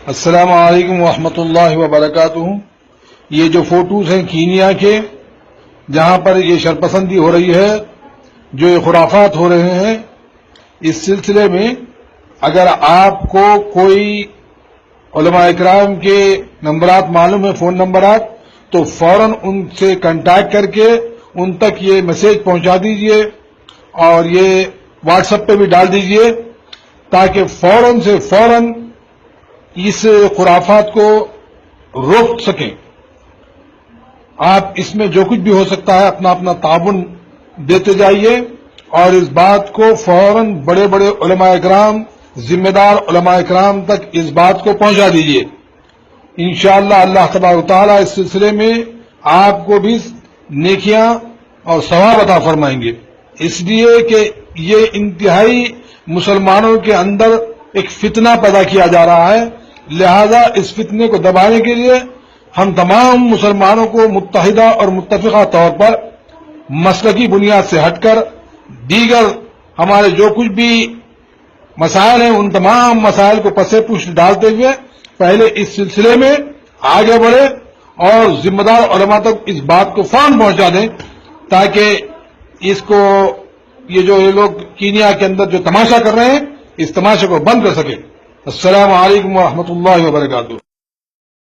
السلام علیکم ورحمۃ اللہ وبرکاتہ۔ یہ جو فوٹوز ہیں کینیا کے، جہاں پر یہ شرپسندی ہو رہی ہے، جو یہ خرافات ہو رہے ہیں، اس سلسلے میں اگر آپ کو کوئی علماء اکرام کے نمبرات معلوم ہیں، فون نمبرات، تو فوراً ان سے کنٹیکٹ کر کے ان تک یہ میسج پہنچا دیجئے اور یہ واٹس ایپ پہ بھی ڈال دیجئے تاکہ فوراً سے فوراً اس خرافات کو روک سکیں۔ آپ اس میں جو کچھ بھی ہو سکتا ہے اپنا اپنا تعاون دیتے جائیے اور اس بات کو فوراً بڑے بڑے علماء اکرام، ذمہ دار علماء اکرام تک اس بات کو پہنچا دیجیے۔ انشاءاللہ اللہ تبارک و تعالیٰ اس سلسلے میں آپ کو بھی نیکیاں اور ثواب عطا فرمائیں گے، اس لیے کہ یہ انتہائی مسلمانوں کے اندر ایک فتنہ پیدا کیا جا رہا ہے۔ لہذا اس فتنے کو دبانے کے لیے ہم تمام مسلمانوں کو متحدہ اور متفقہ طور پر مسلکی بنیاد سے ہٹ کر دیگر ہمارے جو کچھ بھی مسائل ہیں ان تمام مسائل کو پس پشت ڈالتے ہوئے پہلے اس سلسلے میں آگے بڑھے اور ذمہ دار علماء تک اس بات کو فوراً پہنچا دیں تاکہ اس کو یہ جو یہ لوگ کینیا کے اندر جو تماشا کر رہے ہیں اس تماشے کو بند کر سکیں۔ السلام علیکم ورحمۃ اللہ وبرکاتہ۔